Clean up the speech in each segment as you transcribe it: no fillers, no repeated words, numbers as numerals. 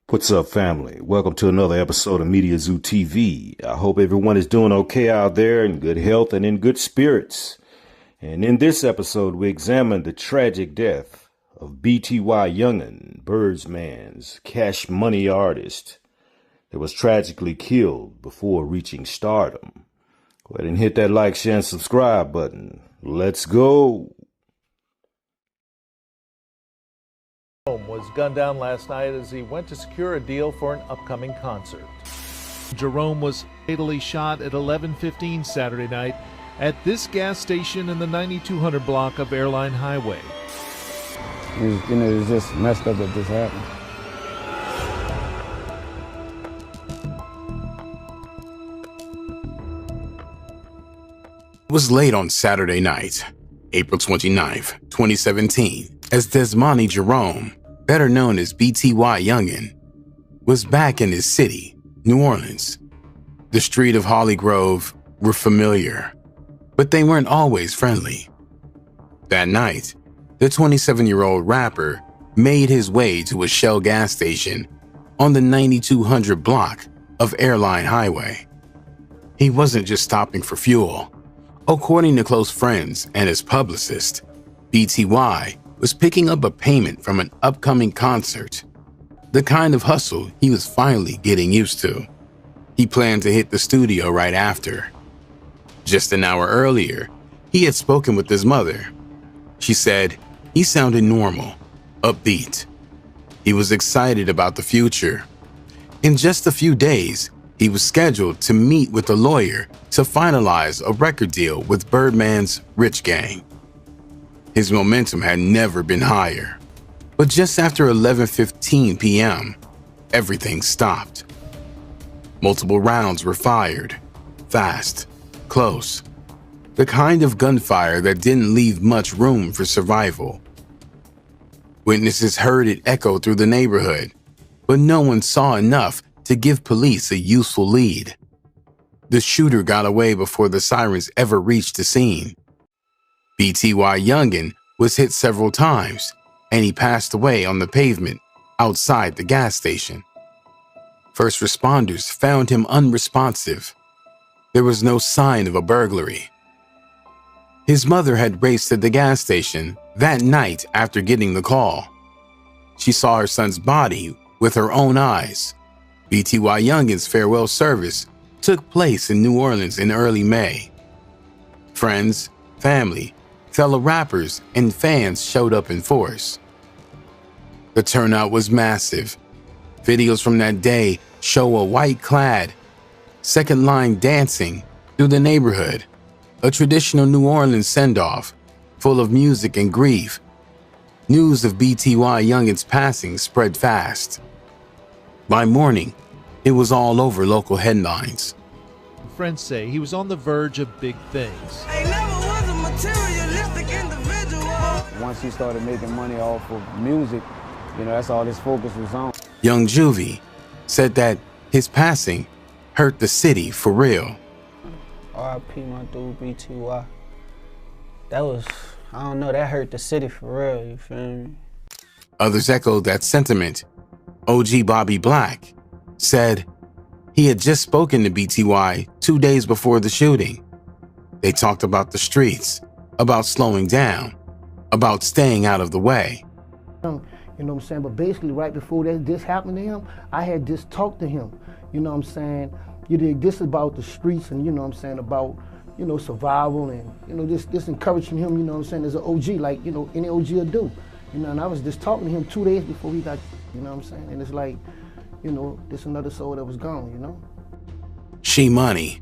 What's up, family? Welcome to another episode of Mediazewtv. I hope everyone is doing okay out there, in good health and in good spirits. And in this episode, we examine the tragic death of BTY Young'n, Birdman's Cash Money artist that was tragically killed before reaching stardom. Go ahead and hit that like, share, and subscribe button. Let's go. Was gunned down last night as he went to secure a deal for an upcoming concert. Jerome was fatally shot at 11:15 Saturday night at this gas station in the 9200 block of Airline Highway. It's just messed up that this happened. It was late on Saturday night, April 29th, 2017, as Desmani Jerome, better known as BTY Young'n, was back in his city, New Orleans. The street of Holly Grove were familiar, but they weren't always friendly. That night, the 27-year-old rapper made his way to a Shell gas station on the 9200 block of Airline Highway. He wasn't just stopping for fuel. According to close friends and his publicist, BTY was picking up a payment from an upcoming concert, the kind of hustle he was finally getting used to. He planned to hit the studio right after. Just an hour earlier, he had spoken with his mother. She said he sounded normal, upbeat. He was excited about the future. In just a few days, he was scheduled to meet with a lawyer to finalize a record deal with Birdman's Rich Gang. His momentum had never been higher. But just after 11:15 p.m., everything stopped. Multiple rounds were fired, fast, close. The kind of gunfire that didn't leave much room for survival. Witnesses heard it echo through the neighborhood, but no one saw enough to give police a useful lead. The shooter got away before the sirens ever reached the scene. BTY Young'n was hit several times, and he passed away on the pavement outside the gas station. First responders found him unresponsive. There was no sign of a burglary. His mother had raced to the gas station that night after getting the call. She saw her son's body with her own eyes. BTY Young'n's farewell service took place in New Orleans in early May. Friends, family, fellow rappers, and fans showed up in force. The turnout was massive. Videos from that day show a white-clad, second line dancing through the neighborhood, a traditional New Orleans send-off full of music and grief. News of BTY Young'n's passing spread fast. By morning, it was all over local headlines. Friends say he was on the verge of big things. Once he started making money off of music, that's all his focus was on. Young Juvie said that his passing hurt the city for real. R.I.P. my dude BTY. That hurt the city for real, you feel me? Others echoed that sentiment. OG Bobby Black said he had just spoken to BTY 2 days before the shooting. They talked about the streets, about slowing down, about staying out of the way. You know what I'm saying? But basically, right before this happened to him, I had just talked to him. You know what I'm saying? This is about the streets and, about, survival and, just encouraging him, as an OG, like, any OG will do. And I was just talking to him 2 days before he got, And it's like, this another soul that was gone, She Money,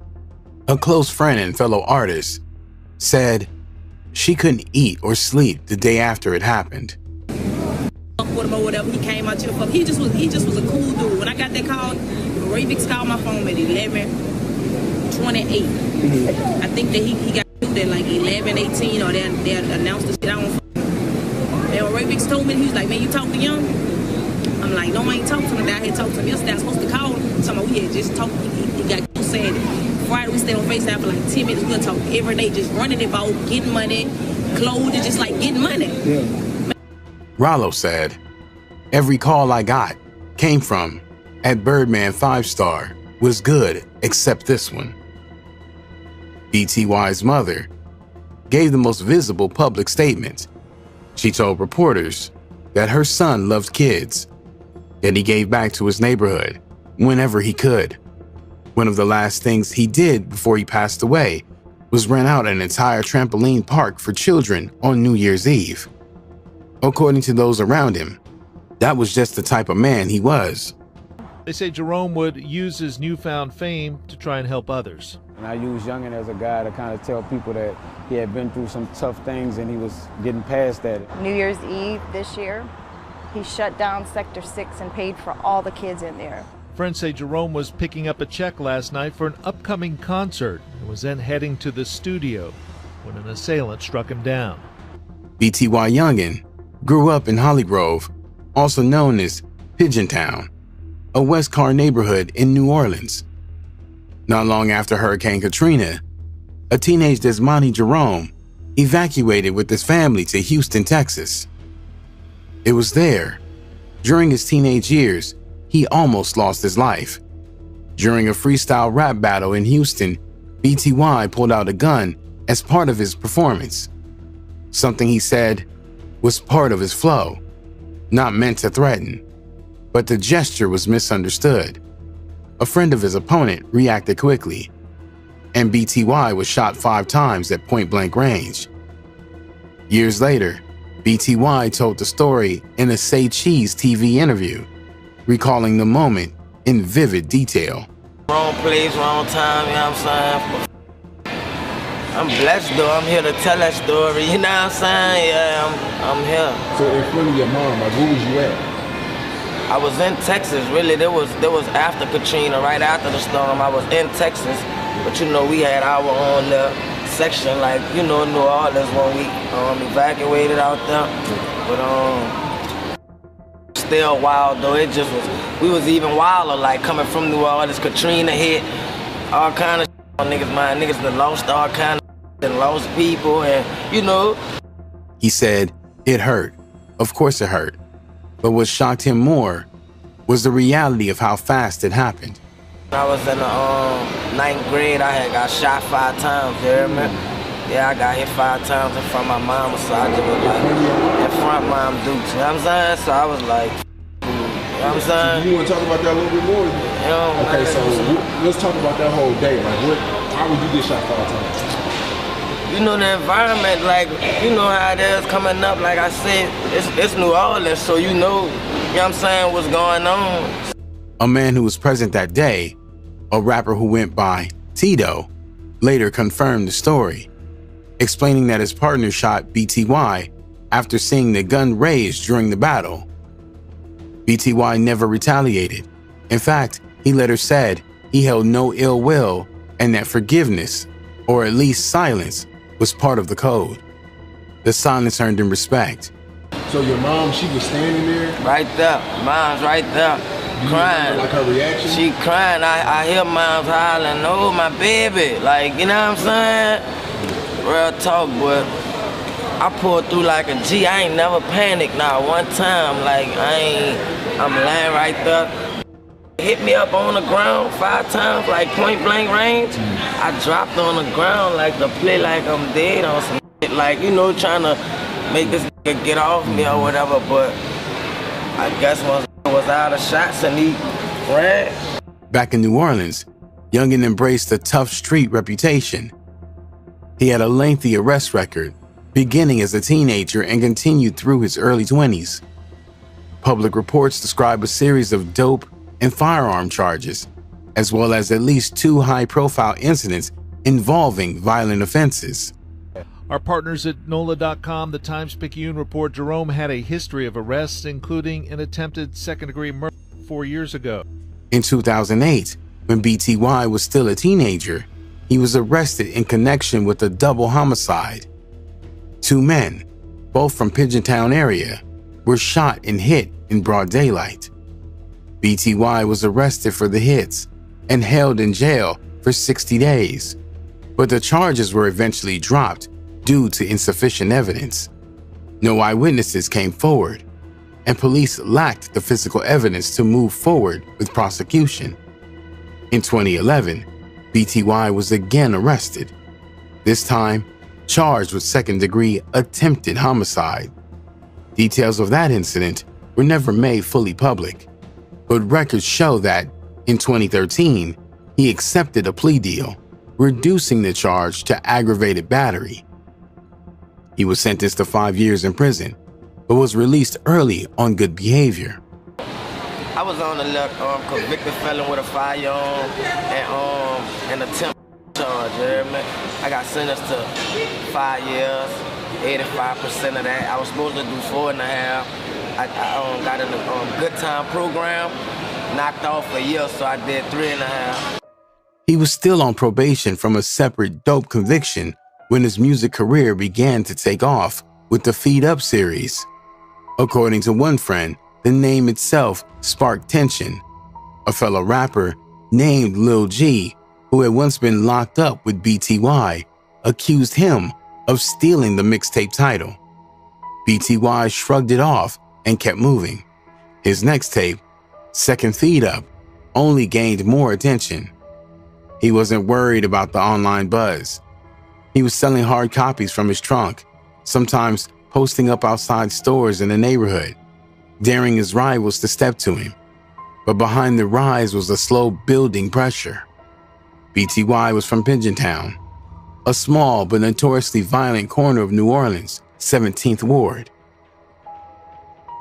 a close friend and fellow artist, said she couldn't eat or sleep the day after it happened. With him or whatever, he came out to the fuck. He just was a cool dude. When I got that call, Ray Vicks called my phone at 11:28. I think that he got through at like 11:18 or they announced the shit. I don't. And Ray Vicks told me, he was like, "Man, you talk to Young?" I'm like, "No, I ain't talking to him. I had talked to him yesterday. I was supposed to call him. Somebody we had just talked. He got said Friday we stayed on FaceTime for like 10 minutes. We'll talk every day, just running it about getting money, clothes, and just like getting money." Rollo said, "Every call I got, came from at Birdman 5-star was good except this one. BTY's mother gave the most visible public statement. She told reporters that her son loved kids, that he gave back to his neighborhood whenever he could. One of the last things he did before he passed away was rent out an entire trampoline park for children on New Year's Eve. According to those around him, that was just the type of man he was. They say Jerome would use his newfound fame to try and help others. And I use Young'n as a guy to kind of tell people that he had been through some tough things and he was getting past that. New Year's Eve this year, he shut down Sector 6 and paid for all the kids in there. Friends say Jerome was picking up a check last night for an upcoming concert and was then heading to the studio when an assailant struck him down. BTY Young'n grew up in Hollygrove, also known as Pigeontown, a West Car neighborhood in New Orleans. Not long after Hurricane Katrina, a teenage Desmani Jerome evacuated with his family to Houston, Texas. It was there, during his teenage years, he almost lost his life. During a freestyle rap battle in Houston, BTY pulled out a gun as part of his performance. Something he said was part of his flow, not meant to threaten, but the gesture was misunderstood. A friend of his opponent reacted quickly, and BTY was shot 5 times at point-blank range. Years later, BTY told the story in a Say Cheese TV interview, recalling the moment in vivid detail. Wrong place, wrong time, you know what I'm saying? I'm blessed though, I'm here to tell that story, you know what I'm saying? Yeah, I'm here. So in front of your mom, like where was you at? I was in Texas, really. There was after Katrina, right after the storm. I was in Texas, but you know, we had our own section, like, you know, New Orleans when we evacuated out there. But still wild though, it just was, we was even wilder, like coming from New Orleans, Katrina hit, all kind of niggas, my niggas that lost all kind of and lost people, and you know. He said it hurt. Of course it hurt. But what shocked him more was the reality of how fast it happened. When I was in the 9th grade, I had got shot 5 times, you hear me? Yeah, I got hit 5 times in front of my mama, so I just was like, in front of Mom Dukes, you know what I'm saying? So I was like, you know what I'm saying? So you want to talk about that a little bit more? You know, okay, so let's talk about that whole day. Like, how would you get shot 5 times? You know, the environment, like, you know how it is coming up, like I said, it's New Orleans, so you know what I'm saying, what's going on. A man who was present that day, a rapper who went by Tito, later confirmed the story, explaining that his partner shot BTY after seeing the gun raised during the battle. BTY never retaliated. In fact, he later said he held no ill will and that forgiveness, or at least silence, was part of the code. The silence earned him respect. So your mom, she was standing there? Right there. Mom's right there, crying. Like her reaction? She crying. I hear Mom's hollering, oh, my baby. Like, you know what I'm saying? Real talk, but I pulled through like a G. I ain't never panicked now one time. Like, I'm laying right there. Hit me up on the ground 5 times, like point-blank range. I dropped on the ground like to play like I'm dead on some shit, like, you know, trying to make this nigga get off me or whatever, but I guess once I was out of shots and he ran. Back in New Orleans, Young'n embraced a tough street reputation. He had a lengthy arrest record, beginning as a teenager and continued through his early 20s. Public reports describe a series of dope and firearm charges, as well as at least 2 high-profile incidents involving violent offenses. Our partners at NOLA.com, the Times-Picayune report, Jerome had a history of arrests, including an attempted second-degree murder 4 years ago. In 2008, when BTY was still a teenager, he was arrested in connection with a double homicide. 2 men, both from Pigeontown area, were shot and hit in broad daylight. BTY was arrested for the hits and held in jail for 60 days, but the charges were eventually dropped due to insufficient evidence. No eyewitnesses came forward. and police lacked the physical evidence to move forward with prosecution. In 2011, BTY was again arrested, this time charged with second-degree attempted homicide. Details of that incident were never made fully public, but records show that in 2013, he accepted a plea deal, reducing the charge to aggravated battery. He was sentenced to 5 years in prison, but was released early on good behavior. I was on the convicted felon with a firearm and attempt charge. I got sentenced to 5 years, 85% of that. I was supposed to do 4.5. I got in the good time program, knocked off a year, so I did 3.5. He was still on probation from a separate dope conviction when his music career began to take off with the Feed Up series. According to one friend, the name itself sparked tension. A fellow rapper named Lil G, who had once been locked up with BTY, accused him of stealing the mixtape title. BTY shrugged it off and kept moving. His next tape, Second Feed Up, only gained more attention. He wasn't worried about the online buzz. He was selling hard copies from his trunk, sometimes posting up outside stores in the neighborhood, daring his rivals to step to him. But behind the rise was a slow building pressure. BTY was from Pigeontown, a small but notoriously violent corner of New Orleans' 17th Ward.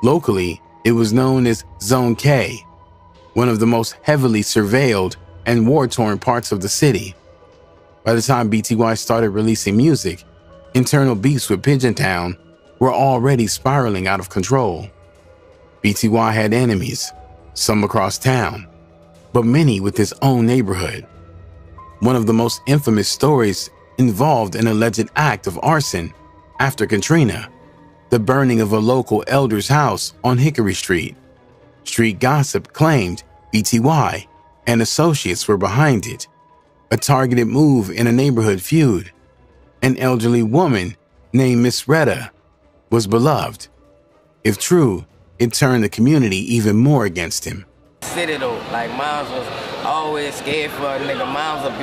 Locally, it was known as Zone K, one of the most heavily surveilled and war-torn parts of the city. By the time BTY started releasing music, internal beefs with Pigeontown were already spiraling out of control. BTY had enemies, some across town, but many with his own neighborhood. One of the most infamous stories involved an alleged act of arson after Katrina, the burning of a local elder's house on Hickory Street. Street gossip claimed BTY and associates were behind it, a targeted move in a neighborhood feud. An elderly woman named Miss Retta was beloved. If true, it turned the community even more against him. City though, like moms was always scared for a nigga. Moms would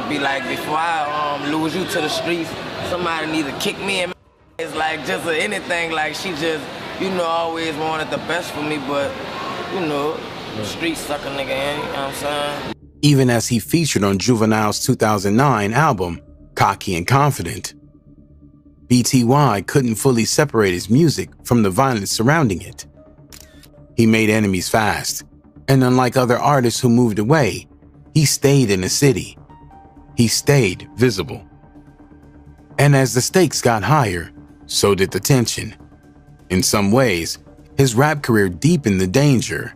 be like, before I lose you to the streets, somebody need to kick me in. It's like just anything, like she just, always wanted the best for me, but, the streets suck a nigga in, you know what I'm saying? Even as he featured on Juvenile's 2009 album, Cocky and Confident, BTY couldn't fully separate his music from the violence surrounding it. He made enemies fast, and unlike other artists who moved away, he stayed in the city. He stayed visible. And as the stakes got higher, so did the tension. In some ways, his rap career deepened the danger.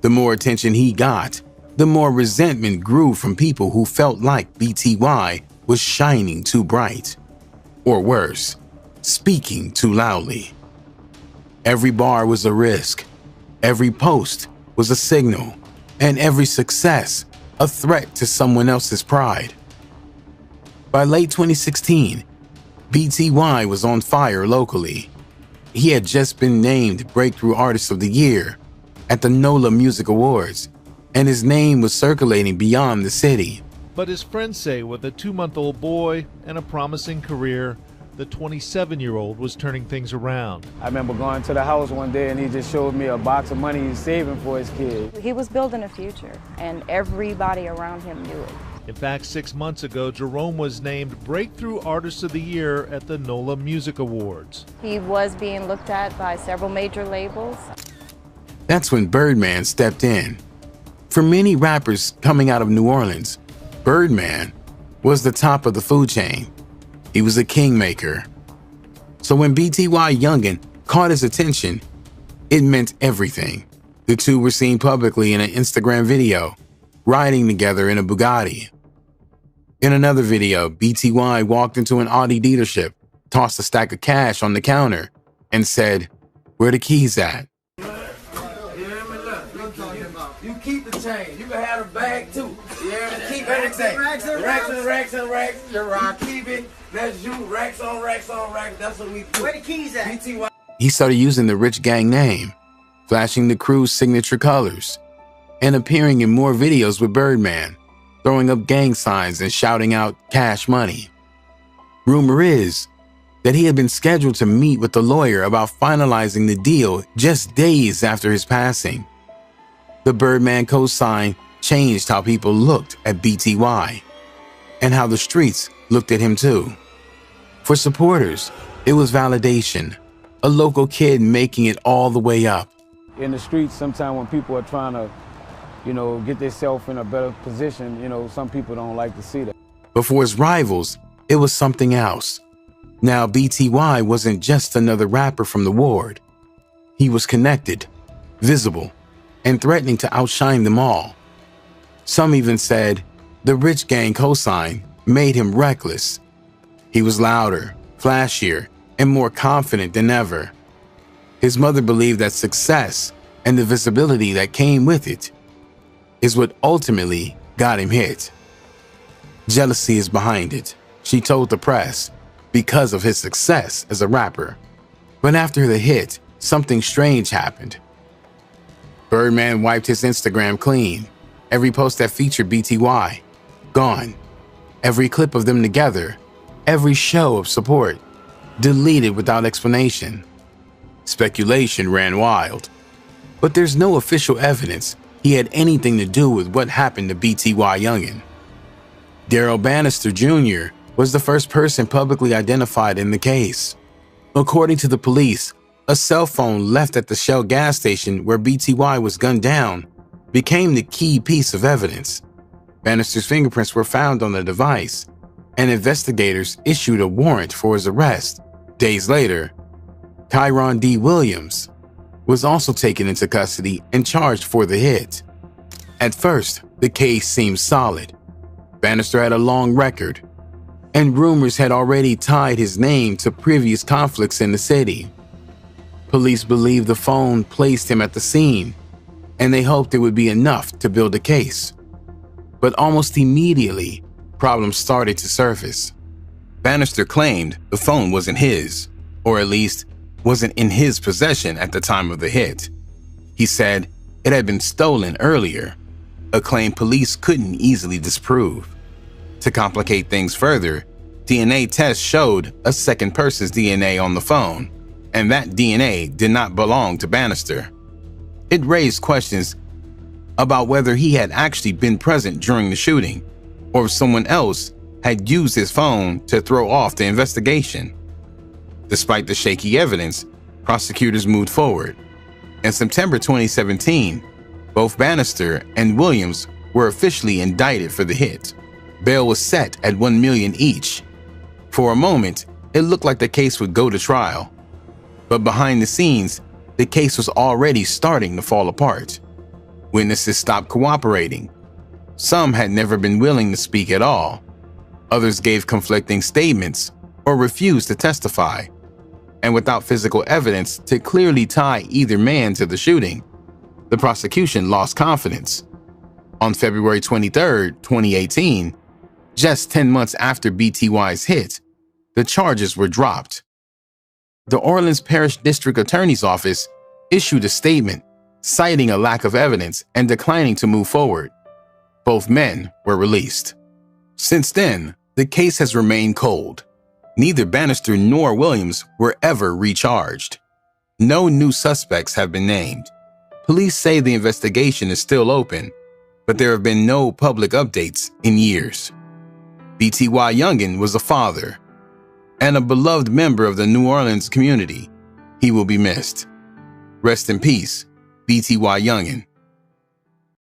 The more attention he got, the more resentment grew from people who felt like BTY was shining too bright. Or worse, speaking too loudly. Every bar was a risk. Every post was a signal. And every success, a threat to someone else's pride. By late 2016, BTY was on fire locally. He had just been named Breakthrough Artist of the Year at the NOLA Music Awards, and his name was circulating beyond the city. But his friends say with a 2-month-old boy and a promising career, the 27-year-old was turning things around. I remember going to the house one day and he just showed me a box of money he's saving for his kid. He was building a future, and everybody around him knew it. In fact, 6 months ago, Jerome was named Breakthrough Artist of the Year at the NOLA Music Awards. He was being looked at by several major labels. That's when Birdman stepped in. For many rappers coming out of New Orleans, Birdman was the top of the food chain. He was a kingmaker. So when BTY Young'n caught his attention, it meant everything. The two were seen publicly in an Instagram video, riding together in a Bugatti. In another video, BTY walked into an Audi dealership, tossed a stack of cash on the counter, and said, "Where the keys at?" You keep the change. You can have the bag too. Yeah, keep everything. Racks and racks. I keep it. That's you. Racks on racks on racks. That's what we do. Where the keys at? BTY he started using the Rich Gang name, flashing the crew's signature colors, and appearing in more videos with Birdman, throwing up gang signs and shouting out cash money. Rumor is that he had been scheduled to meet with the lawyer about finalizing the deal just days after his passing. The Birdman cosign changed how people looked at BTY, and how the streets looked at him too. For supporters, it was validation, a local kid making it all the way up. In the streets, sometimes when people are trying to, get themselves in a better position, some people don't like to see that. But for his rivals, it was something else. Now BTY wasn't just another rapper from the ward. He was connected, visible, and threatening to outshine them all. Some even said the Rich Gang cosign made him reckless. He was louder, flashier, and more confident than ever. His mother believed that success and the visibility that came with it is what ultimately got him hit. Jealousy is behind it, she told the press, because of his success as a rapper. But after the hit, something strange happened. Birdman wiped his Instagram clean. Every post that featured BTY, gone. Every clip of them together, every show of support, deleted without explanation. Speculation ran wild. But there's no official evidence he had anything to do with what happened to BTY Young'n. Daryl Bannister Jr. was the first person publicly identified in the case. According to the police, a cell phone left at the Shell gas station where BTY was gunned down became the key piece of evidence. Bannister's fingerprints were found on the device, and investigators issued a warrant for his arrest. Days later, Kyron D. Williams was also taken into custody and charged for the hit. At first, the case seemed solid. Bannister had a long record, and rumors had already tied his name to previous conflicts in the city. Police believed the phone placed him at the scene, and they hoped it would be enough to build a case. But almost immediately, problems started to surface. Bannister claimed the phone wasn't his, or at least wasn't in his possession at the time of the hit. He said it had been stolen earlier, a claim police couldn't easily disprove. To complicate things further, DNA tests showed a second person's DNA on the phone, and that DNA did not belong to Bannister. It raised questions about whether he had actually been present during the shooting, or if someone else had used his phone to throw off the investigation. Despite the shaky evidence, prosecutors moved forward. In September 2017, both Bannister and Williams were officially indicted for the hit. Bail was set at $1 million each. For a moment, it looked like the case would go to trial. But behind the scenes, the case was already starting to fall apart. Witnesses stopped cooperating. Some had never been willing to speak at all. Others gave conflicting statements or refused to testify. And without physical evidence to clearly tie either man to the shooting, the prosecution lost confidence. On February 23, 2018, just 10 months after BTY's hit, the charges were dropped. The Orleans Parish District Attorney's Office issued a statement citing a lack of evidence and declining to move forward. Both men were released. Since then, the case has remained cold. Neither Bannister nor Williams were ever recharged. No new suspects have been named. Police say the investigation is still open, but there have been no public updates in years. BTY Young'n was a father and a beloved member of the New Orleans community. He will be missed. Rest in peace, BTY Young'n.